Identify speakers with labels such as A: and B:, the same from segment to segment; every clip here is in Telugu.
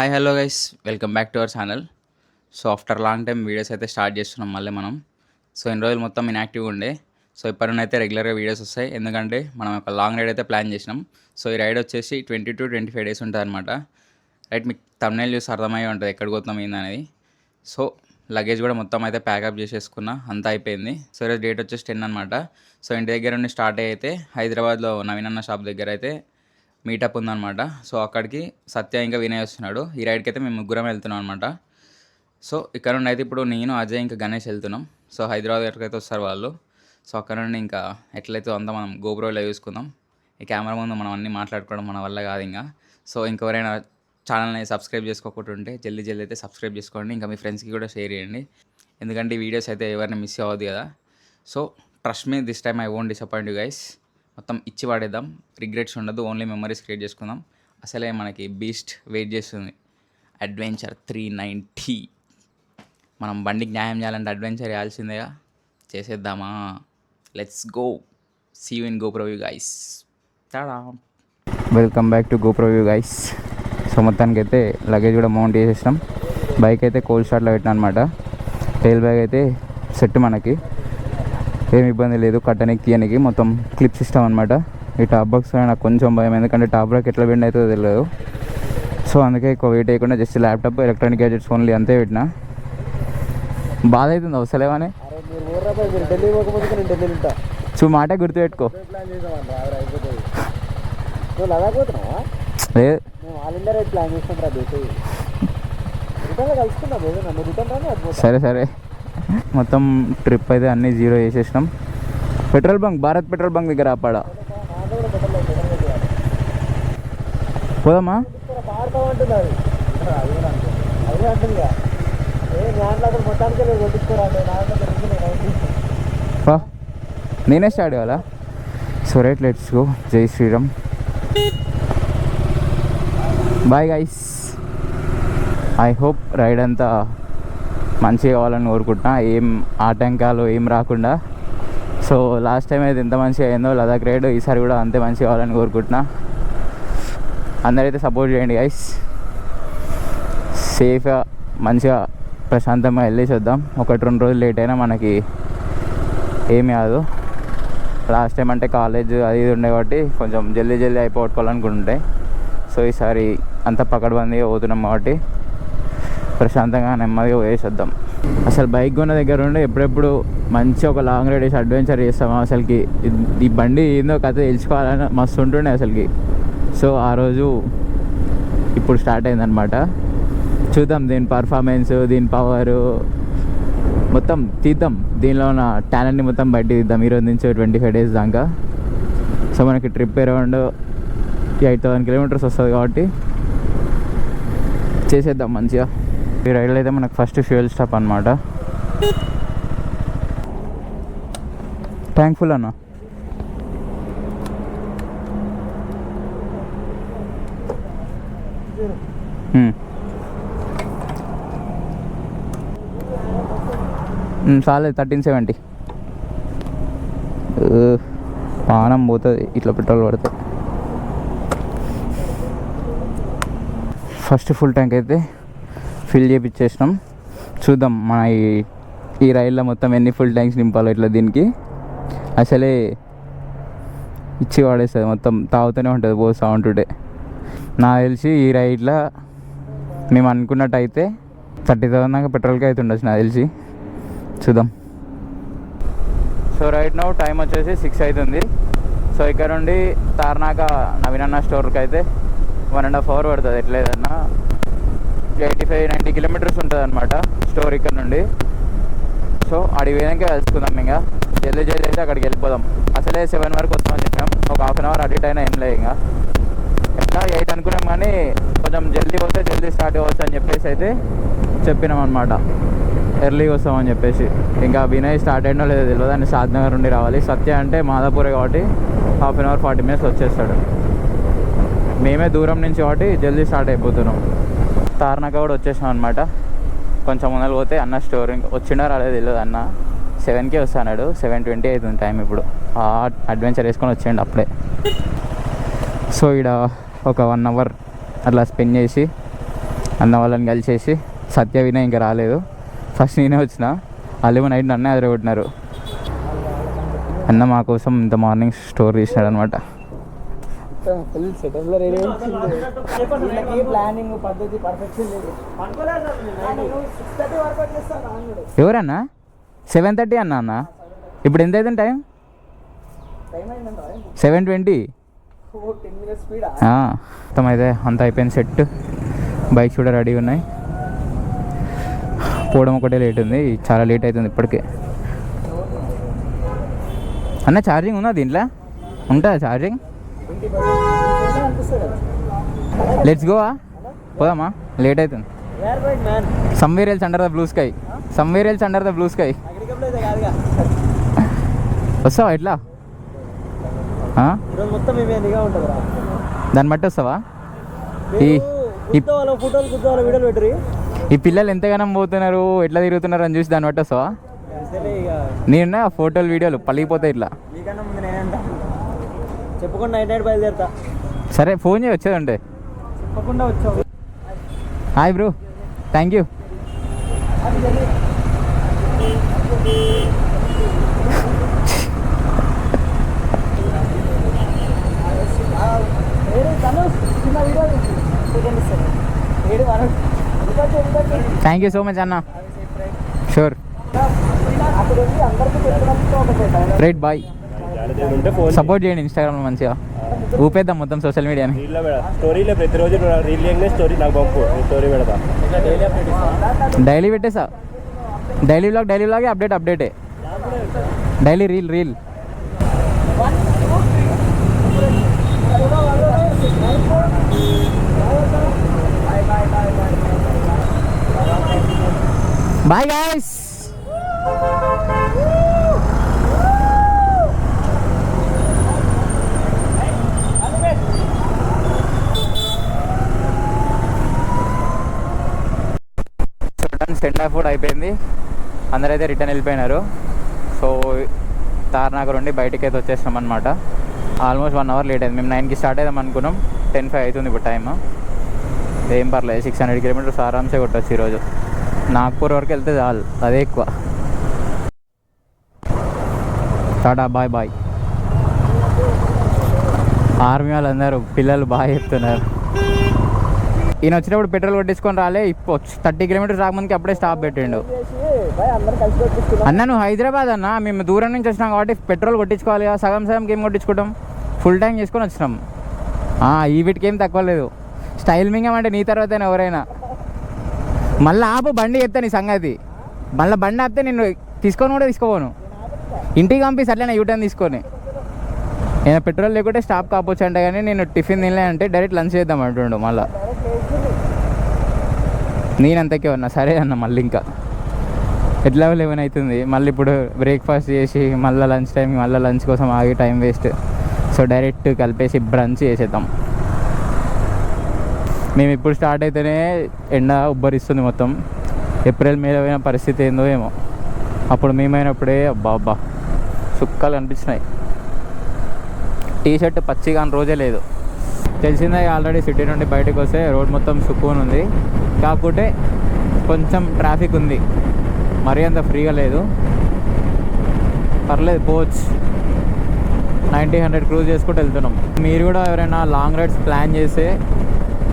A: Hi hello guys, welcome back to our channel. So after long time videos అయితే స్టార్ట్ చేస్తున్నాం మళ్ళీ మనం. సో ఇన్ని రోజులు మొత్తం ఇన్యాక్టివ్గా ఉండే. సో ఇప్పటి నుండి అయితే రెగ్యులర్గా వీడియోస్ వస్తాయి, ఎందుకంటే మనం ఒక లాంగ్ రైడ్ అయితే ప్లాన్ చేసినాం. సో ఈ రైడ్ వచ్చేసి 20 to 25 డేస్ ఉంటుంది అనమాట. రైట్, మీకు thumbnail చూసి అర్థమయ్యే ఉంటుంది ఎక్కడికి పోతున్నాం ఏందనేది. సో లగేజ్ కూడా మొత్తం అయితే ప్యాకప్ చేసేసుకున్నా, అంతా అయిపోయింది. సో ఈరోజు డేట్ వచ్చేసి 10 అనమాట. సో ఇంటి దగ్గర నుండి స్టార్ట్ అయితే హైదరాబాద్లో నవీన్ అన్న షాప్ దగ్గర అయితే మీటప్ ఉందన్నమాట. సో అక్కడికి సత్య ఇంకా వినయ్ వస్తున్నాడు. ఈ రైడ్కి అయితే మేము ముగ్గురం వెళ్తున్నాం అనమాట. సో ఇక్కడ నుండి అయితే ఇప్పుడు నేను, అజయ్, ఇంకా గణేష్ వెళ్తున్నాం. సో హైదరాబాద్ ఎక్కడికైతే వస్తారు వాళ్ళు. సో అక్కడ నుండి ఇంకా ఎట్లయితే అంతా మనం గోప్రోలో చూసుకుందాం. ఈ కెమెరా ముందు మనం అన్నీ మాట్లాడుకోవడం మన వల్ల కాదు ఇంకా. సో ఇంకెవరైనా ఛానల్ని సబ్స్క్రైబ్ చేసుకోకుండా ఉంటే జల్దీ అయితే సబ్స్క్రైబ్ చేసుకోండి. ఇంకా మీ ఫ్రెండ్స్కి కూడా షేర్ చేయండి, ఎందుకంటే ఈ వీడియోస్ అయితే ఎవరిని మిస్ అవ్వదు కదా. So trust me, this time I won't disappoint you guys. మొత్తం ఇచ్చి వాడేద్దాం, రిగ్రెట్స్ ఉండదు, ఓన్లీ మెమరీస్ క్రియేట్ చేసుకుందాం. అసలే మనకి బీస్ట్ వెయిట్ చేస్తుంది, అడ్వెంచర్ 390. మనం బండికి న్యాయం చేయాలంటే అడ్వెంచర్ చేయాల్సిందేగా, చేసేద్దామా? Let's go, see you in GoPro view guys. Tada, welcome back to GoPro view guys. So మొత్తానికి అయితే లగేజ్ కూడా మౌంట్ చేసేసినాం. బైక్ అయితే కోల్డ్ స్టార్ట్లో పెట్టినా అనమాట. టైల్ బ్యాగ్ అయితే సెట్, మనకి ఏమి ఇబ్బంది లేదు కట్టనికి తీయనికి. మొత్తం క్లిప్ సిస్టమ్ అనమాట. ఈ టాప్ బాక్స్ నాకు కొంచెం భయం, ఎందుకంటే టాప్ బాక్ ఎట్లా బెండ్ అవుతుందో తెలియదు. సో అందుకే ఎక్కువ వెయిట్ వేయకుండా just laptop, electronic gadgets only అంతే పెట్టినా. బాధ అవుతుంది అవసరమని మాట గుర్తుపెట్టుకో. సరే సరే, మొత్తం ట్రిప్ అయితే అన్నీ జీరో చేసేసినాం. Petrol bunk, Bharat petrol bunk దగ్గర ఆపాడ. పోదామా? నేనే స్టార్ట్ కావాలా? So right, let's go. జై Shri Ram. Bye guys. I hope ride అంతా మంచిగా కావాలని కోరుకుంటున్నా, ఏం ఆటంకాలు ఏం రాకుండా. సో లాస్ట్ టైం అయితే ఎంత మంచిగా అయిందో లదాఖ్ రైడ్, ఈసారి కూడా అంతే మంచిగా కావాలని కోరుకుంటున్నా. అందరైతే సపోర్ట్ చేయండి గైస్. సేఫ్గా మంచిగా ప్రశాంతంగా వెళ్ళేసి వద్దాం. 1-2 రోజులు లేట్ అయినా మనకి ఏమి కాదు. లాస్ట్ టైం అంటే కాలేజ్ అది ఇది ఉండే కాబట్టి కొంచెం జల్దీ అయిపోగొట్టుకోవాలనుకుంటుంటే, సో ఈసారి అంత పకడ్బందీగా పోతున్నాం కాబట్టి ప్రశాంతంగా నెమ్మదిగా వేసేద్దాం. అసలు బైక్ కొన్న దగ్గర ఉండి ఎప్పుడెప్పుడు మంచి ఒక లాంగ్ రైడ్ వేసి అడ్వెంచర్ చేస్తాము. అసలుకి ఈ బండి ఏందో కథ తెలుసుకోవాలని మస్తు ఉంటుండే అసలుకి. సో ఆ రోజు ఇప్పుడు స్టార్ట్ అయిందనమాట. చూద్దాం దీని పర్ఫార్మెన్స్, దీని పవరు మొత్తం తీద్దాం. దీనిలో ఉన్న టాలెంట్ని మొత్తం బయట తీద్దాం ఈరోజు నుంచి 25 డేస్ దాకా. సో మనకి ట్రిప్ అరౌండ్ 8,000 కిలోమీటర్స్ వస్తుంది కాబట్టి చేసేద్దాం మంచిగా. ఈ రైడ్లో అయితే మనకు ఫస్ట్ ఫ్యూయల్ స్టాప్ అనమాట. ట్యాంక్ ఫుల్ అన్న. చాలేదు 1370. పానం పోతుంది ఇట్లా పెట్రోల్ పడితే. ఫస్ట్ ఫుల్ ట్యాంక్ అయితే ఫిల్ చేయించేసినాం. చూద్దాం మన ఈ రైల్లో మొత్తం ఎన్ని ఫుల్ ట్యాంక్స్ నింపాలో. ఇట్లా దీనికి అసలే ఇచ్చి వాడేస్తుంది, మొత్తం తాగుతూనే ఉంటుంది పోస్తా ఉంటుంటే. నాకు తెలిసి ఈ రైడ్లో మేము అనుకున్నట్టు అయితే 30,000 దాకా పెట్రోల్కి అయితే ఉండొచ్చు నాకు తెలిసి. చూద్దాం. సో రైట్ నౌ టైం వచ్చేసి 6 అవుతుంది. సో ఇక్కడ నుండి తార్నాక నవీనన్న స్టోర్కి అయితే 1.5 hour పడుతుంది. ఎట్లేదన్నా 85-90 కిలోమీటర్స్ ఉంటుంది అనమాట స్టోర్ ఇక్కడ నుండి. సో అడిగి వేదాక కలుసుకుందాం. ఇంకా జల్దీ అయితే అక్కడికి వెళ్ళిపోదాం. అసలే 7 వరకు వస్తామని చెప్పాం. ఒక ½ hour అడిట్ అయినా ఏం లేదు. ఇంకా ఎట్లా 8 అనుకున్నాం, కానీ కొంచెం జల్దీ వస్తే జల్దీ స్టార్ట్ అవ్వచ్చు అని చెప్పేసి అయితే చెప్పినాం అనమాట. ఎర్లీగా వస్తామని చెప్పేసి. ఇంకా వినయ్ స్టార్ట్ అయినో లేదో తెలియదు, అని సాద్నగర్ నుండి రావాలి. సత్య అంటే మాదాపూరే కాబట్టి ½ hour 40 minutes వచ్చేస్తాడు. మేమే దూరం నుంచి కాబట్టి జల్దీ స్టార్ట్ అయిపోతున్నాం. తార్నాక కూడా వచ్చేసాం అనమాట. కొంచెం ముందర పోతే అన్న స్టోర్ వచ్చిండో రాలేదు తెలియదు. అన్న 7కే వస్తాడు, 7:20 అవుతుంది టైం ఇప్పుడు. అడ్వెంచర్ వేసుకొని వచ్చేయండి అప్పుడే. సో ఇక్కడ ఒక 1 hour అట్లా స్పెండ్ చేసి అన్న వాళ్ళని కలిసేసి సత్య వినయ్ ఇంకా రాలేదు. ఫస్ట్ నేనే వచ్చిన, వాళ్ళు నైట్ నన్నే అదరగొట్టినారు. అన్న మా కోసం ఇంత మార్నింగ్ స్టోర్ తీసినాడు అనమాట. ఎవరన్నా 7:30 అన్న? ఇప్పుడు ఎంత అవుతుంది టైం? 7:20. మొత్తం అయితే అంత అయిపోయింది సెట్. బైక్స్ కూడా రెడీ ఉన్నాయి. పోవడం ఒకటే లేట్ ఉంది, చాలా లేట్ అవుతుంది ఇప్పటికే. అన్న ఛార్జింగ్ ఉందా దీంట్లో? ఉంటుందా ఛార్జింగ్? Let's go. పోదామా? లేట్ అవుతుంది. Somewhere else under the blue sky. Somewhere else under the blue sky. వస్తావా ఎట్లా? దాన్ని బట్టి వస్తావా? ఈ పిల్లలు ఎంతగానో పోతున్నారు, ఎట్లా తిరుగుతున్నారు అని చూసి దాన్ని బట్టి వస్తావా? నేను ఫోటోలు వీడియోలు పలిగిపోతాయి ఇట్లా.
B: చెప్పకుండా నైట్ బయలుదేరుతా.
A: సరే ఫోన్ చేయి వచ్చేదంటే.
B: చెప్పకుండా వచ్చావు.
A: Hi bro, thank you. Thank you so much అన్న. షూర్. Right bye. సపోర్ట్ చేయండి ఇన్స్టాగ్రామ్లో మంచిగా ఊపేద్దాం మొత్తం సోషల్ మీడియాని.
B: స్టోరీలో ప్రతిరోజు స్టోరీ నాకు పంపు, స్టోరీ పెడతా.
A: డైలీ పెట్టేసా. డైలీ వ్లాగ్ అప్డేటే. Daily reel. Bye guys. Send off కూడా అయిపోయింది, అందరైతే రిటర్న్ వెళ్ళిపోయినారు. సో తార్నాక నుండి బయటికి అయితే వచ్చేసినాం అనమాట. ఆల్మోస్ట్ 1 అవర్ లేట్ అయింది. మేము 9కి స్టార్ట్ అయిదాం అనుకున్నాం, 10:05 అవుతుంది ఇప్పుడు టైమ్. ఏం పర్లేదు, 600 కిలోమీటర్స్ ఆరామ్సే కొట్టచ్చు ఈరోజు. నాగ్పూర్ వరకు వెళ్తే చాలు, అదే ఎక్కువ. Tata bye bye. ఆర్మీ వాళ్ళందరూ పిల్లలు బాగా చెప్తున్నారు. ఈయన వచ్చినప్పుడు పెట్రోల్ కొట్టించుకొని రాలే, ఇప్పుడు 30 కిలోమీటర్స్ రాకముందుకి అప్పుడే స్టాప్ పెట్టిండు. అన్న నువ్వు హైదరాబాద్ అన్న, మేము దూరం నుంచి వచ్చినాం కాబట్టి పెట్రోల్ కొట్టించుకోవాలి కదా, సగంకి ఏం కొట్టించుకుంటాం, ఫుల్ ట్యాంక్ చేసుకొని వచ్చినాం. ఈ వీటికి ఏం తక్కువ లేదు. స్టైల్ మింగం అంటే నీ తర్వాతైనా ఎవరైనా. మళ్ళీ ఆపు బండి చెప్తా నీ సంగతి. మళ్ళీ బండి ఆపితే నేను తీసుకొని కూడా తీసుకోపోను, ఇంటికి పంపిస్తా అట్లనే యూటర్న్ తీసుకొని. నేను పెట్రోల్ లేకుంటే స్టాప్ కాపోవచ్చు అంటే, కానీ నేను టిఫిన్ తినలే అంటే డైరెక్ట్ లంచ్ చేద్దాం అంటుండు. మళ్ళీ నేను అంతకే ఉన్నా, సరే అన్న. మళ్ళీ ఇంకా ఎట్లా 11 అవుతుంది, మళ్ళీ ఇప్పుడు బ్రేక్ఫాస్ట్ చేసి మళ్ళీ లంచ్ టైం, మళ్ళీ లంచ్ కోసం ఆగి టైం వేస్ట్. సో డైరెక్ట్ కలిపేసి బ్రంచ్ చేసేద్దాం. మేము ఇప్పుడు స్టార్ట్ అయితేనే ఎండ ఉబ్బరిస్తుంది మొత్తం. ఏప్రిల్ మేలో అయిన పరిస్థితి ఏందో ఏమో. అప్పుడు మేమైనప్పుడే అబ్బా సుక్కలు అనిపించినాయి. టీషర్ట్ పచ్చిగా అని రోజే లేదు. తెలిసిందే ఆల్రెడీ సిటీ నుండి బయటకు వస్తే రోడ్ మొత్తం సుక్కూన్ ఉంది, కాకపోతే కొంచెం ట్రాఫిక్ ఉంది, మరీ అంత ఫ్రీగా లేదు. పర్లేదు పోవచ్చు. 90-100 క్రూజ్ చేసుకుంటూ వెళ్తున్నాం. మీరు కూడా ఎవరైనా లాంగ్ రైడ్స్ ప్లాన్ చేస్తే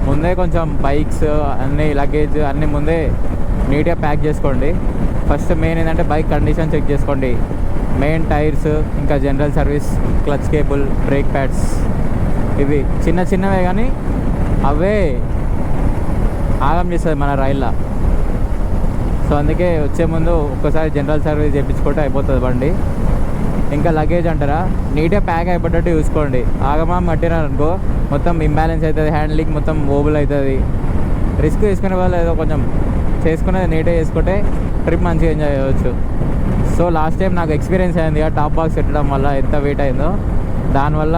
A: ముందే కొంచెం బైక్స్ అన్నీ లగేజ్ అన్నీ ముందే నీట్గా ప్యాక్ చేసుకోండి. ఫస్ట్ మెయిన్ ఏంటంటే బైక్ కండిషన్ చెక్ చేసుకోండి. మెయిన్ టైర్స్, ఇంకా general service, clutch cable, brake pads, ఇవి చిన్నవే కానీ అవే ఆగం చేస్తుంది మన రైల్లో. సో అందుకే వచ్చే ముందు ఒక్కసారి జనరల్ సర్వీస్ చేయించుకుంటే అయిపోతుంది బండి. ఇంకా లగేజ్ అంటారా, నీట్గా ప్యాక్ అయిపోయేటట్టు చూసుకోండి. ఆగమా మట్టిరనుకో మొత్తం ఇంబ్యాలెన్స్ అవుతుంది, హ్యాండ్లింగ్ మొత్తం ఓబుల్ అవుతుంది. రిస్క్ తీసుకునే వాళ్ళు ఏదో కొంచెం చేసుకునేది నీట్గా చేసుకుంటే ట్రిప్ మంచిగా ఎంజాయ్ చేయవచ్చు. సో లాస్ట్ టైం నాకు ఎక్స్పీరియన్స్ అయింది, టాప్ బాక్స్ పెట్టడం వల్ల ఎంత వెయిట్ అయిందో. దానివల్ల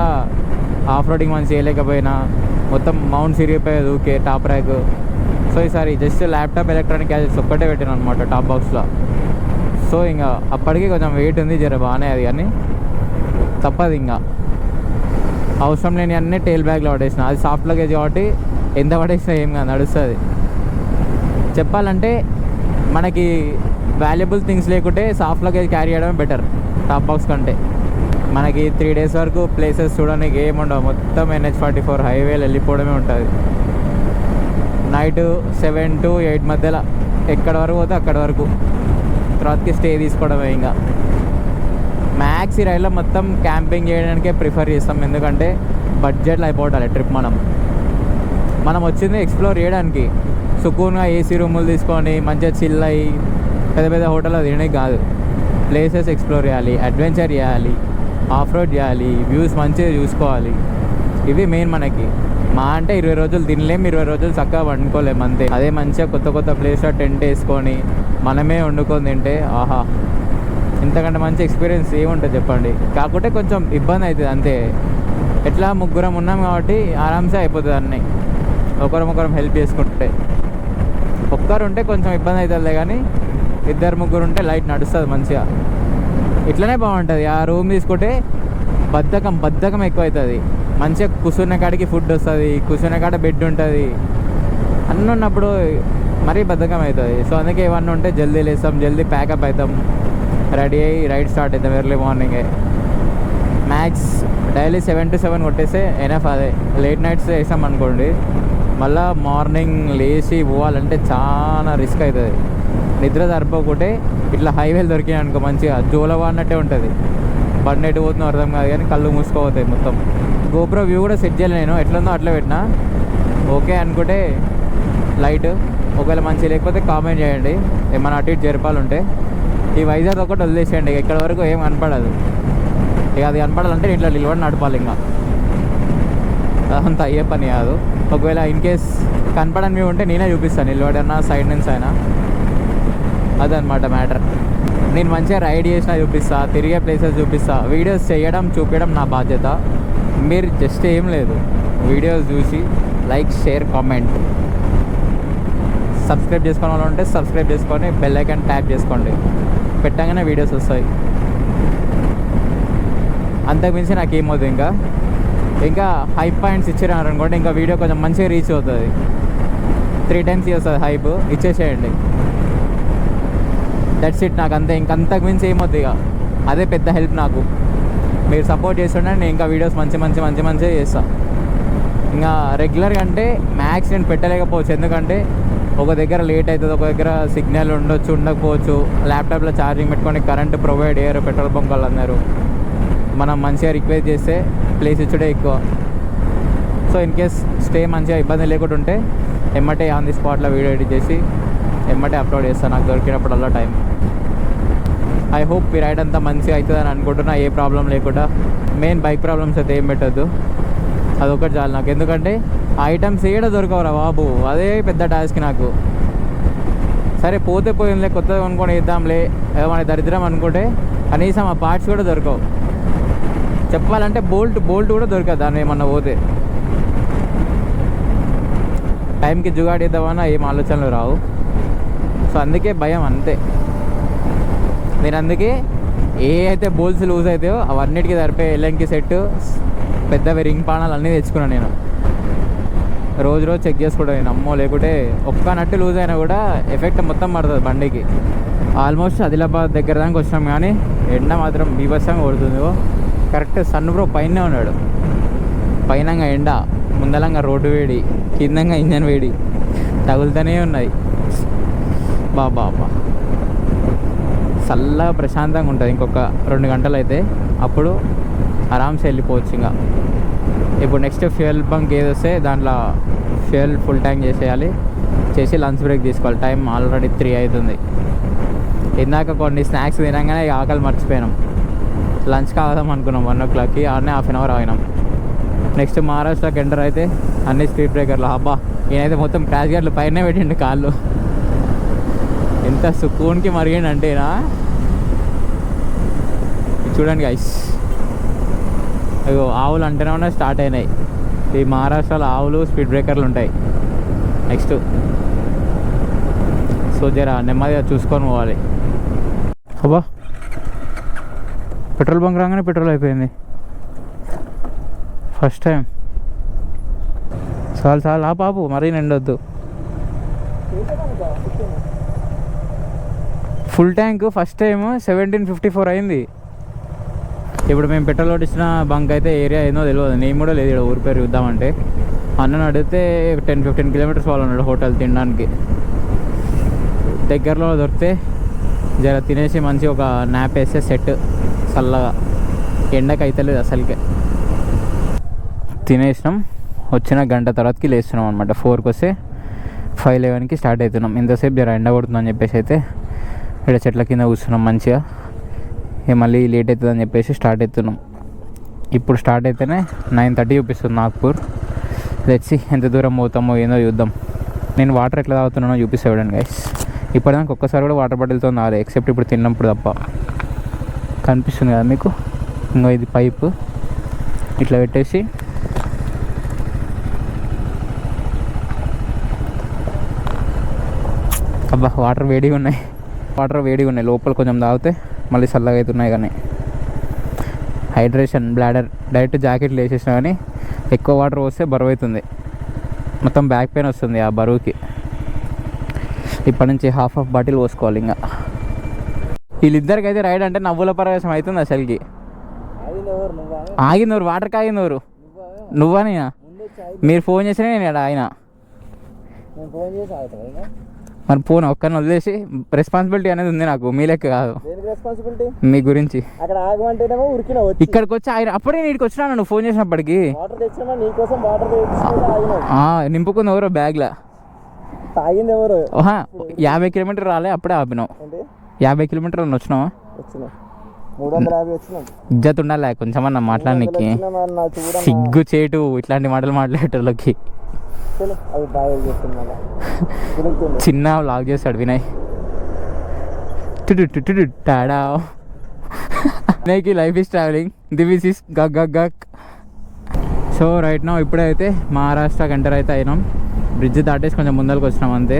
A: ఆఫ్ రోడింగ్ మంచి చేయలేకపోయినా, మొత్తం మౌంట్ సిరిగిపోయేది ఊకే టాప్ ర్యాక్. సో ఈసారి జస్ట్ ల్యాప్టాప్, ఎలక్ట్రానిక్ గ్యాజెట్స్ ఒక్కటే పెట్టాను అనమాట టాప్ బాక్స్లో. సో ఇంకా అప్పటికి కొంచెం వెయిట్ ఉంది, జర బాగానే అది, కానీ తప్పదు. ఇంకా అవసరం లేని అన్నీ టైల్ బ్యాగ్లో పడేసిన. అది సాఫ్ట్ లగేజ్ కాబట్టి ఎంత పడేసినా ఏం కాదు, నడుస్తుంది.
C: చెప్పాలంటే మనకి వాల్యుబుల్ థింగ్స్ లేకుంటే సాఫ్ట్ లగేజ్ క్యారీ చేయడమే బెటర్ టాప్ బాక్స్ కంటే. మనకి 3 days వరకు ప్లేసెస్ చూడడానికి ఏముండవు, మొత్తం NH44 హైవేలు వెళ్ళిపోవడమే ఉంటుంది. నైట్ 7 to 8 మధ్యలో ఎక్కడ వరకు పోతే అక్కడ వరకు, తర్వాతకి స్టే తీసుకోవడమే. ఇంకా మ్యాక్స్ ఈ రైల్లో మొత్తం క్యాంపింగ్ చేయడానికే ప్రిఫర్ చేస్తాం, ఎందుకంటే బడ్జెట్లో అయిపోవాలి ట్రిప్. మనం వచ్చింది ఎక్స్ప్లోర్ చేయడానికి, సుకూన్గా ఏసీ రూములు తీసుకొని మంచిగా చిల్ అయ్యి పెద్ద పెద్ద హోటల్లో తినడానికి కాదు. ప్లేసెస్ ఎక్స్ప్లోర్ చేయాలి, అడ్వెంచర్ చేయాలి, ఆఫ్ రోడ్ చేయాలి, వ్యూస్ మంచిగా చూసుకోవాలి. ఇవి మెయిన్ మనకి. మా అంటే 20 రోజులు తినలేము, 20 రోజులు చక్కగా వండుకోలేము అంతే. అదే మంచిగా కొత్త కొత్త ప్లేస్లో టెంట్ వేసుకొని మనమే వండుకొని తింటే ఆహా, ఇంతకంటే మంచి ఎక్స్పీరియన్స్ ఏముంటుంది చెప్పండి. కాకుంటే కొంచెం ఇబ్బంది అవుతుంది అంతే. ఎట్లా ముగ్గురం ఉన్నాం కాబట్టి ఆరామ్సే అయిపోతుంది అన్నీ, ఒకరం హెల్ప్ చేసుకుంటే. ఒక్కరు ఉంటే కొంచెం ఇబ్బంది అవుతుంది, కానీ 2-3 ఉంటే లైట్ నడుస్తుంది మంచిగా. ఇట్లనే బాగుంటుంది. ఆ రూమ్ తీసుకుంటే బద్ధకం ఎక్కువ అవుతుంది. మంచిగా కూర్చున్న కాడికి ఫుడ్ వస్తుంది, కూర్చున్న కాడ బెడ్ ఉంటుంది, అన్నీ ఉన్నప్పుడు మరీ బద్ధకం అవుతుంది. సో అందుకే ఇవన్నీ ఉంటే జల్దీ లేస్తాం, జల్దీ ప్యాకప్ అవుతాం, రెడీ అయ్యి రైడ్ స్టార్ట్ అవుతాం ఎర్లీ మార్నింగే. మ్యాక్స్ డైలీ 7 to 7 కొట్టేస్తే ఎనఫ్. అదే లేట్ నైట్స్ వేసాం అనుకోండి, మళ్ళీ మార్నింగ్ లేచి పోవాలంటే చాలా రిస్క్ అవుతుంది. నిద్ర సరిపోకుంటే ఇట్లా హైవేలు దొరికినాయి అనుకో మంచిగా జోలవా అన్నట్టే ఉంటుంది. బండి ఎటు పోతుందో అర్థం కాదు, కానీ కళ్ళు మూసుకోపోతాయి మొత్తం. గోప్రో వ్యూ కూడా సెట్ చేయలేదు నేను, ఎట్లుందో అట్లా పెట్టినా. ఓకే అనుకుంటే లైట్, ఒకవేళ మంచి లేకపోతే కామెంట్ చేయండి, ఏమైనా అటు ఇటు జరపాలంటే. ఈ వైజాగ్ ఒకటి వదిలేసేయండి, ఇక్కడ వరకు ఏం కనపడదు. ఇక అది కనపడాలంటే ఇట్లా నిలబడి నడపాలి, ఇంకా అంత అయ్యే పని కాదు. ఒకవేళ ఇన్ కేస్ కనపడని వ్యూ ఉంటే నేనే చూపిస్తాను, నిలబడన్నా సైడ్ నుంచి అయినా. అదనమాట మ్యాటర్. నేను మంచిగా రైడ్ చేసినా చూపిస్తా, తిరిగే ప్లేసెస్ చూపిస్తా. వీడియోస్ చేయడం చూపించడం నా బాధ్యత. మీరు జస్ట్ ఏం లేదు, వీడియోస్ చూసి లైక్, షేర్, కామెంట్, సబ్స్క్రైబ్ చేసుకోవడం వల్ల ఉంటే సబ్స్క్రైబ్ చేసుకొని బెల్ ఐకాన్ ట్యాప్ చేసుకోండి, పెట్టగానే వీడియోస్ వస్తాయి. అంతకుమించి నాకేమవుతుంది. ఇంకా హై పాయింట్స్ ఇచ్చారు అనుకోండి, ఇంకా వీడియో కొంచెం మంచిగా రీచ్ అవుతుంది. 3 times వస్తుంది హైప్, ఇచ్చేసేయండి. That's it. నాకు అంతే, ఇంకంతకు మించి ఏమవుతుంది. ఇక అదే పెద్ద హెల్ప్ నాకు. మీరు సపోర్ట్ చేస్తుంటే నేను ఇంకా వీడియోస్ మంచిగా చేస్తాను. ఇంకా రెగ్యులర్గా అంటే మ్యాక్స్ నేను పెట్టలేకపోవచ్చు, ఎందుకంటే ఒక దగ్గర లేట్ అవుతుంది, ఒక దగ్గర సిగ్నల్ ఉండొచ్చు, ఉండకపోవచ్చు. ల్యాప్టాప్లో ఛార్జింగ్ పెట్టుకొని కరెంట్ ప్రొవైడ్ చేయరు పెట్రోల్ బంక్ వాళ్ళు అందరూ. మనం మంచిగా రిక్వెస్ట్ చేస్తే ప్లేస్ ఇచ్చుడే ఎక్కువ. సో ఇన్ కేస్ స్టే మంచిగా ఇబ్బంది లేకుండా ఉంటే ఎమ్మటే ఆన్ ది స్పాట్లో వీడియో ఎడిట్ చేసి ఎమ్మటే అప్లోడ్ చేస్తాను నాకు దొరికినప్పుడల్లా టైం. ఐ హోప్ ఈ రైడ్ అంతా మంచిగా అవుతుందని అనుకుంటున్నా, ఏ ప్రాబ్లం లేకుండా. మెయిన్ బైక్ ప్రాబ్లమ్స్ అయితే ఏం పెట్టద్దు, అదొకటి చాలు నాకు. ఎందుకంటే ఐటమ్స్ ఏడ దొరకవరా బాబు, అదే పెద్ద టాస్క్ నాకు. సరే పోతే పోయిందిలే, కొత్తగా అనుకొని వేద్దాంలే, ఏదో మన దరిద్రం అనుకుంటే కనీసం ఆ పార్ట్స్ కూడా దొరకవు. చెప్పాలంటే బోల్ట్ కూడా దొరకదు దాన్ని ఏమన్నా పోతే. టైంకి జుగాడిద్దామన్నా ఏం ఆలోచనలు రావు. సో అందుకే భయం అంతే. నేను అందుకే ఏ అయితే బోల్స్ లూజ్ అవుతాయో అవన్నిటికీ సరిపోయే ఎల్ఎన్కి సెట్, పెద్దవి రింగ్ పానాలు అన్నీ తెచ్చుకున్నాను నేను. రోజు చెక్ చేసుకోవడం నేను. అమ్మో, లేకుంటే ఒక్క నట్టు లూజ్ అయినా కూడా ఎఫెక్ట్ మొత్తం పడుతుంది బండికి. ఆల్మోస్ట్ ఆదిలాబాద్ దగ్గర దానికి వచ్చినాం, కానీ ఎండ మాత్రం బీభత్సంగా కొడుతుంది. కరెక్ట్ సన్ బ్రో పైనే ఉన్నాడు. పైనంగా ఎండ, ముందలంగా రోడ్డు వేడి, కిందంగా ఇంజన్ వేడి తగులుతూనే ఉన్నాయి. బాబా చల్లగా ప్రశాంతంగా ఉంటుంది. ఇంకొక 2 గంటలు అయితే అప్పుడు ఆరామ్సే వెళ్ళిపోవచ్చు. ఇంకా ఇప్పుడు నెక్స్ట్ ఫ్యూయల్ బంక్ ఏది వస్తే దాంట్లో ఫ్యూయల్ ఫుల్ ట్యాంక్ చేసి లంచ్ బ్రేక్ తీసుకోవాలి. టైం ఆల్రెడీ 3 అవుతుంది. ఇందాక కొన్ని స్నాక్స్ తినగానే ఆకలి మర్చిపోయినాం. లంచ్ కావదాం అనుకున్నాం 1 o'clockకి, ఆడనే ½ an hour ఆగినాం. నెక్స్ట్ మహారాష్ట్రకి ఎంటర్ అయితే అన్ని స్పీడ్ బ్రేకర్లు. అబ్బా, ఈయనైతే మొత్తం క్రాష్ గార్డ్లు పైన పెట్టిండు కాళ్ళు. ఎంత సుకూన్కి మరిగిండంటేనా, చూడండి గైస్. అయ్యో, ఆవులు అంటేనే ఉన్నాయి, స్టార్ట్ అయినాయి. ఈ మహారాష్ట్రలో ఆవులు స్పీడ్ బ్రేకర్లు ఉంటాయి. నెక్స్ట్ సో జర నెమ్మదిగా చూసుకొని పోవాలి. అబ్బా, పెట్రోల్ బంక్ రాగానే పెట్రోల్ అయిపోయింది. First time. చాలా ఆ పాపు మరీ నిండొద్దు. ఫుల్ ట్యాంక్ ఫస్ట్ టైం 1754 అయింది. ఇప్పుడు మేము పెట్రోల్ కొట్టించిన బంక్ అయితే ఏరియా ఏందో తెలియదు, నేను కూడా లేదు ఇక్కడ ఊరి పేరు చూద్దామంటే. అన్నను అడిగితే 10-15 కిలోమీటర్స్ వాళ్ళు ఉన్నాడు హోటల్ తినడానికి. దగ్గరలో దొరికితే జర తినేసి మంచి ఒక నాప్ వేస్తే సెట్, చల్లగా ఎండకి అయితే లేదు అసలుకే. తినేసినాం, వచ్చిన గంట తర్వాతకి లేస్తున్నాం అనమాట. 4కి వస్తే 5:11కి స్టార్ట్ అవుతున్నాం. ఇంతసేపు జర ఎండ కొడుతుందని చెప్పేసి అయితే ఇక్కడ చెట్ల కింద కూర్చున్నాం మంచిగా. మళ్ళీ లేట్ అవుతుందని చెప్పేసి స్టార్ట్ అవుతున్నాం. ఇప్పుడు స్టార్ట్ అయితేనే 9:30 చూపిస్తుంది నాగ్పూర్. తెచ్చి ఎంత దూరం పోతామో ఏందో చూద్దాం. నేను వాటర్ ఎట్లా తాగుతున్నానో చూపిస్తా చూడండి గైస్. ఇప్పటిదానికి ఒక్కసారి కూడా వాటర్ బాటిల్తో తాగలేదు, ఎక్సెప్ట్ ఇప్పుడు తిన్నప్పుడు తప్ప. కనిపిస్తుంది కదా మీకు, ఇంకో ఇది పైపు ఇట్లా పెట్టేసి అబ్బా వాటర్ వేడిగా ఉన్నాయి. లోపల కొంచెం తాగితే మళ్ళీ చల్లగా అవుతున్నాయి. కానీ హైడ్రేషన్ బ్లాడర్ డైరెక్ట్ జాకెట్లు వేసేసినా కానీ ఎక్కువ వాటర్ పోస్తే బరువు అవుతుంది, మొత్తం బ్యాక్ పెయిన్ వస్తుంది ఆ బరువుకి. ఇప్పటి నుంచి హాఫ్ బాటిల్ పోసుకోవాలి. ఇంకా వీళ్ళిద్దరికి అయితే రైడ్ అంటే నవ్వుల పరవేశం అవుతుంది అసలుకి. ఆగినోరు వాటర్కి ఆగినోరు నువ్వని మీరు ఫోన్ చేసినా నేను ఆయన మరి ఫోన్ ఒక్కరిని వదిలేసి రెస్పాన్సిబిలిటీ అనేది ఉంది నాకు, మీ లెక్క కాదు. మీ గురించి ఇక్కడికి వచ్చి ఆయన అప్పుడే నీటికి వచ్చినా నువ్వు ఫోన్ చేసినప్పటికి నింపుకుంది ఎవరో బ్యాగ్లా. 50 కిలోమీటర్ రాలే, అప్పుడే ఆపినావు. 50 కిలోమీటర్లు వచ్చినావా? ఇజ్జత్ ఉండాలి కొంచెం అన్న మాట్లాడడానికి. సిగ్గు చేటు ఇట్లాంటి మాటలు మాట్లాడేటోళ్ళకి. చిన్న వ్లాగ్ చేస్తాడు వినయ్. టాడా వినయ్కి life is traveling, this is గక్ గక్ గక్. సో రైట్ నౌ ఇప్పుడైతే మహారాష్ట్రకి ఎంటర్ అయితే అయినాం. బ్రిడ్జ్ దాటేసి కొంచెం ముందరకు వచ్చినాం అంతే.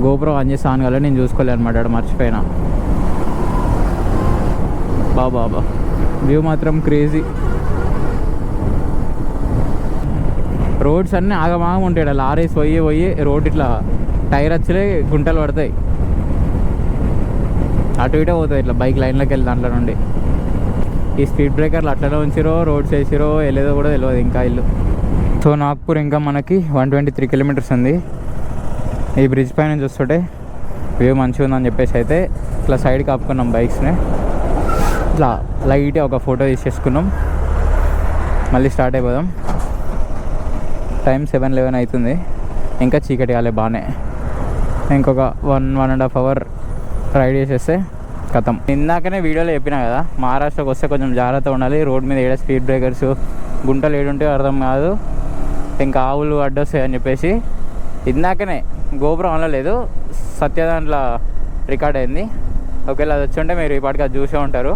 C: గోప్రో ఆన్ చేసి ఆన్ కాలే, నేను చూసుకోలేదు అనమాట, మర్చిపోయినా. బాబా వ్యూ మాత్రం క్రేజీ. రోడ్స్ అన్నీ ఆగమాగం ఉంటాయి. లారీస్ పోయి రోడ్ ఇట్లా టైర్ వచ్చలే గుంటలు పడతాయి, అటు ఇటే పోతాయి ఇట్లా బైక్ లైన్లోకి వెళ్ళి దాంట్లో నుండి. ఈ స్పీడ్ బ్రేకర్లు అట్లనే ఉంచిరో రోడ్స్ వేసిరో వెళ్ళేదో కూడా తెలియదు ఇంకా ఇల్లు. సో నాగ్పూర్ ఇంకా మనకి 123 కిలోమీటర్స్ ఉంది. ఈ బ్రిడ్జ్ పై నుంచి వస్తుంటే వ్యూ మంచిగా ఉందని చెప్పేసి అయితే ఇట్లా సైడ్కి ఆపుకున్నాం బైక్స్ని. ఇట్లా లైట్గా ఒక ఫోటో తీసేసుకున్నాం, మళ్ళీ స్టార్ట్ అయిపోదాం. టైం 7:11 అవుతుంది, ఇంకా చీకటి కాలే బాగానే. ఇంకొక 1.5 అవర్ రైడ్ చేసేస్తే కథం. ఇందాకనే వీడియోలో చెప్పినా కదా, మహారాష్ట్రకి వస్తే కొంచెం జాగ్రత్త ఉండాలి. రోడ్ మీద ఏడ స్పీడ్ బ్రేకర్స్ గుంటలు ఏడుంటే అర్థం కాదు, ఇంకా ఆవులు అడ్డొస్తాయి అని చెప్పేసి. ఇందాకనే గోపురం ఆన్లో లేదు, సత్య దాంట్లో రికార్డ్ అయింది. ఒకవేళ అది వచ్చి ఉంటే మీరు ఇప్పటికి అది చూసే ఉంటారు.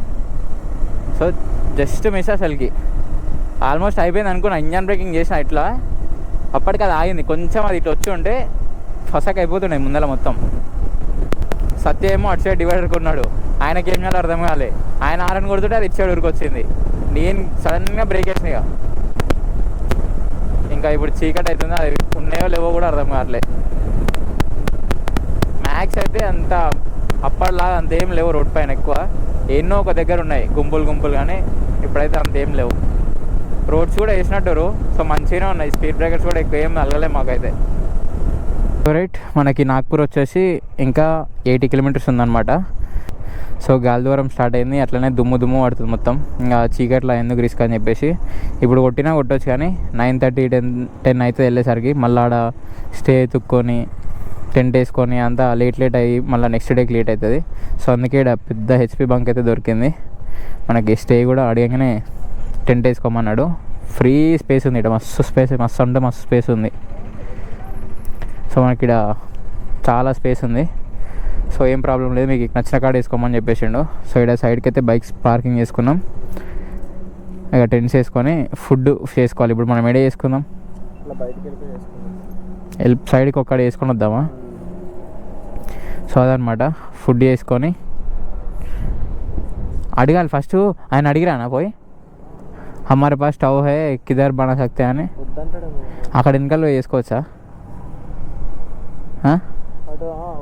C: సో జస్ట్ మిస్ అసలుకి. ఆల్మోస్ట్ అయిపోయింది అనుకున్నా, ఇంజన్ బ్రేకింగ్ చేసిన ఇట్లా, అప్పటికి అది ఆగింది. కొంచెం అది ఇట్లా వచ్చి ఉంటే ఫసక్ అయిపోతుండే ముందర మొత్తం. సత్య ఏమో అటు సైడ్ డివైడర్కి ఉన్నాడు, ఆయనకి ఏం చేయాలో అర్థం కాలే. ఆయన ఆరని కొడుతుంటే అది ఇటు సైడ్ ఊరికి వచ్చింది. నేను సడన్గా బ్రేక్ వేసిన. ఇంకా ఇప్పుడు చీకటి అవుతుంది, అది ఉన్నాయో లేవో కూడా అర్థం కావట్లే. మ్యాక్స్ అయితే అంత అప్పటిలాగా అంతేం లేవు రోడ్ పైన. ఎక్కువ ఎన్నో ఒక దగ్గర ఉన్నాయి గుంపులు, కానీ ఇప్పుడైతే అంతేం లేవు. రోడ్స్ కూడా వేసినట్టు, సో మంచిగానే ఉన్నాయి. స్పీడ్ బ్రేకర్స్ కూడా ఎక్కువ ఏం వెళ్ళలే మాకైతే. రైట్, మనకి నాగ్పూర్ వచ్చేసి ఇంకా 80 కిలోమీటర్స్ ఉందన్నమాట. సో గాలిద్వారం స్టార్ట్ అయింది, అట్లనే దుమ్ము పడుతుంది మొత్తం. ఇంకా చీకట్లో ఎందుకు రిస్క్ అని చెప్పేసి ఇప్పుడు కొట్టొచ్చు, కానీ 9:30-10 అయితే వెళ్ళేసరికి మళ్ళీ ఆడ స్టే ఎత్తుక్కొని టెంట్ వేసుకొని అంతా లేట్ అయ్యి మళ్ళీ నెక్స్ట్ డేకి లేట్ అవుతుంది. సో అందుకే ఇక్కడ పెద్ద హెచ్పి బంక్ అయితే దొరికింది మనకి. స్టే కూడా అడిగానే టెంట్ వేసుకోమన్నాడు. ఫ్రీ స్పేస్ ఉంది ఇక్కడ, మస్తు స్పేస్ ఉంది. సో మనకి ఇక్కడ చాలా స్పేస్ ఉంది, సో ఏం ప్రాబ్లం లేదు, మీకు నచ్చిన కాడ వేసుకోమని చెప్పేసిండు. సో ఇక్కడ సైడ్కి అయితే బైక్స్ పార్కింగ్ చేసుకున్నాం. ఇక టెంట్స్ వేసుకొని ఫుడ్ చేసుకోవాలి. ఇప్పుడు మనం ఎడే చేసుకుందాం, సైడ్కి ఒక్కడ వేసుకొని వద్దామా? సో అదనమాట, ఫుడ్ చేసుకొని అడగాలి ఫస్ట్. ఆయన అడిగిరానా పోయి, హమారే పాస్ స్టవ్ హై కిదర్ బనా సక్తే అని. అక్కడ వెనకాల వేసుకోవచ్చా?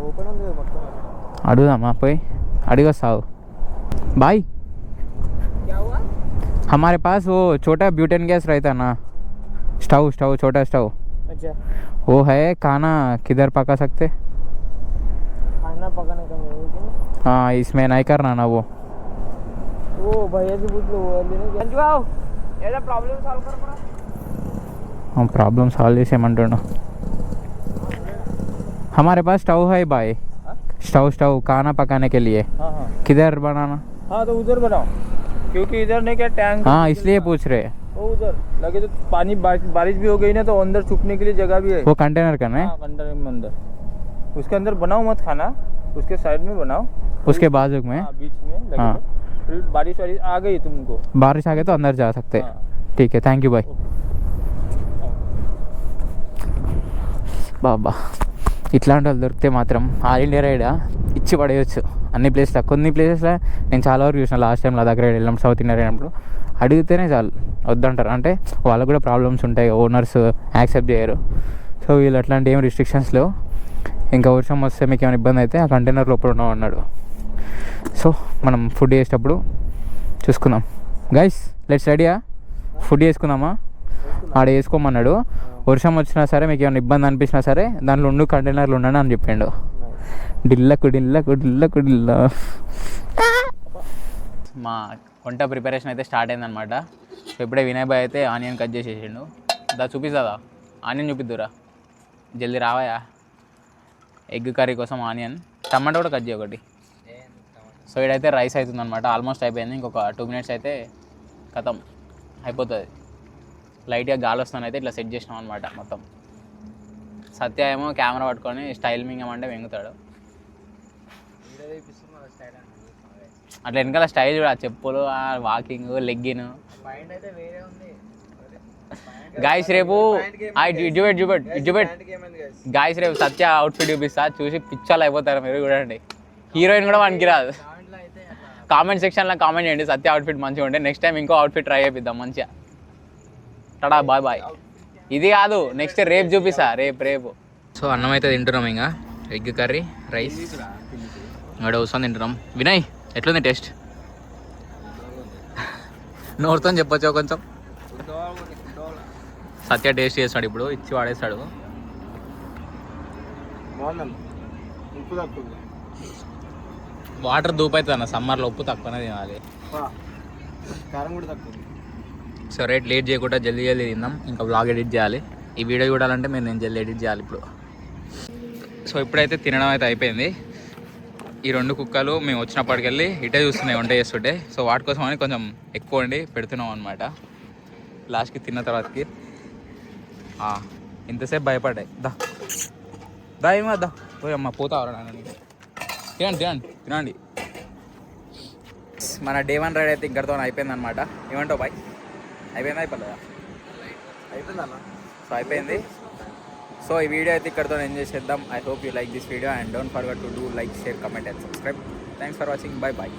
B: ఓపెన్ ఉంది మొత్తం.
C: అడుగుదామా పోయి అడిగొస్తావు भाई हमारे पास वो छोटा ब्यूटेन गैस रहता ना स्टव छोटा स्टव
B: अच्छा
C: वो है खाना किधर पका सकते
B: खाना पकाने का नहीं है क्या?
C: हाँ इसमें नहीं करना ना वो
B: भैया से पूछ लो वो लेने क्या ऐसा प्रॉब्लम सॉल्व कर पड़ा.
C: हम प्रॉब्लम सॉल्व చేసేమంటున్నా हमारे पास स्टव है भाई स्टव खाना पकाने के लिए
B: हाँ
C: किधर बनाना
B: हाँ तो उधर बनाओ क्योंकि इधर नहीं क्या टैंक.
C: हाँ इसलिए पूछ रहे
B: वो उधर लगे तो पानी बारिश भी हो गई ना तो अंदर छुपने के लिए जगह भी है.
C: वो कंटेनर का है
B: अंदर में अंदर उसके अंदर बनाओ मत खाना उसके साइड में बनाओ
C: उसके बाजू में
B: बीच में लगे
C: हाँ.
B: तो फिर बारिश आ गई तुमको
C: बारिश आ गई तो अंदर जा सकते
B: हाँ.
C: ठीक है थैंक यू भाई బాబా ఇట్లాంటి వాళ్ళు దొరికితే మాత్రం ఆల్ ఇండియా రైడ్ ఇచ్చి పడేయచ్చు అన్ని ప్లేస్లో. కొన్ని ప్లేసెస్లో నేను చాలా వరకు చూసిన లాస్ట్ టైం లదాఖ్ రైడ్ వెళ్ళినప్పుడు సౌత్ ఇండియా వెళ్ళినప్పుడు అడిగితేనే చాలు వద్దంటారు. అంటే వాళ్ళకు కూడా ప్రాబ్లమ్స్ ఉంటాయి, ఓనర్స్ యాక్సెప్ట్ చేయరు. సో వీళ్ళు అట్లాంటి ఏం రిస్ట్రిక్షన్స్ లేవు. ఇంకా వర్షం వస్తే మీకు ఏమైనా ఇబ్బంది అయితే ఆ కంటైనర్ లోపల ఉన్నాం అన్నాడు. సో మనం ఫుడ్ చేసేటప్పుడు చూసుకుందాం. గైస్ లెట్స్ రెడీయా? ఫుడ్ చేసుకుందామా? ఆడ వేసుకోమన్నాడు. వర్షం వచ్చినా సరే మీకు ఏమైనా ఇబ్బంది అనిపించినా సరే దాంట్లో ఉండు కంటైనర్లు ఉండని అని చెప్పిండు. డిల్ల మా వంట ప్రిపరేషన్ అయితే స్టార్ట్ అయిందనమాట. సో ఇప్పుడే వినయ్ బాయ్ అయితే ఆనియన్ కట్ చేసేసిండు. చూపిస్తుందా ఆనియన్ చూపిద్దురా జల్దీ రావాయా. ఎగ్ కర్రీ కోసం ఆనియన్, టమాటా కూడా కట్ చేయ ఒకటి. సో ఇడైతే రైస్ అవుతుందన్నమాట. ఆల్మోస్ట్ అయిపోయింది. ఇంకొక 2 minutes అయితే ఖతం అయిపోతుంది. లైట్గా గాలి వస్తాను అయితే ఇట్లా సెట్ చేసినాం అనమాట మొత్తం. సత్య ఏమో కెమెరా పట్టుకొని స్టైల్ మింగమంటే మింగుతాడు. అట్లా వెనకాల స్టైల్ కూడా చెప్పులు, వాకింగ్, లెగ్గిన్. గాయస్ రేపు జుబెట్ గాయస్ రేపు సత్య అవుట్ఫిట్ చూపిస్తా, చూసి పిచ్చాలు అయిపోతారు మీరు చూడండి. హీరోయిన్ కూడా మనకి రాదు. కామెంట్ సెక్షన్లో కామెంట్ చేయండి సత్య అవుట్ఫిట్ మంచిగా ఉంటే నెక్స్ట్ టైం ఇంకో అవుట్ఫిట్ ట్రై చేపిద్దాం మంచిగా. Tada bye bye. ఇది కాదు నెక్స్ట్ రేపు చూపిస్తా, రేపు. సో అన్నం అయితే తింటున్నాం. ఇంకా ఎగ్ కర్రీ, రైస్ ఇక్కడ వస్తుంది తింటున్నాం. వినయ్ ఎట్లుంది టేస్ట్? నోరుతో చెప్పొచ్చు కొంచెం. సత్య టేస్ట్ చేస్తాడు ఇప్పుడు, ఇచ్చి వాడేస్తాడు. వాటర్ దూపు అవుతుంది అన్న సమ్మర్లో, ఉప్పు తక్కువనే తినాలి.
B: కారం కూడా తక్కువ.
C: సో లేట్ చేయకుండా జల్దీ తిందాం. ఇంకా వ్లాగ్ ఎడిట్ చేయాలి. ఈ వీడియో చూడాలంటే నేను జల్దీ ఎడిట్ చేయాలి ఇప్పుడు. సో ఇప్పుడైతే తినడం అయితే అయిపోయింది. ఈ 2 కుక్కలు మేము వచ్చినప్పటికెళ్ళి ఇటే చూస్తున్నాయి వంట చేస్తుంటే. సో వాటి కోసం అని కొంచెం ఎక్కువ వండి పెడుతున్నాం అనమాట. లాస్ట్కి తిన్న తర్వాతకి ఇంతసేపు భయపడ్డాయి. దా ఏమద్దా పోయి అమ్మ పోతావరా నాన్న. తినండి. మన డే 1 రైడ్ అయితే ఇక్కడితో అయిపోయింది అనమాట. ఏమంటావు బాయ్? అయిపోయిందా? సో అయిపోయింది. సో ఈ వీడియో అయితే ఇక్కడితో ఎంజాయ్ చేద్దాం. I hope you like this video and don't forget to do like, share, comment and subscribe. Thanks for watching. Bye bye.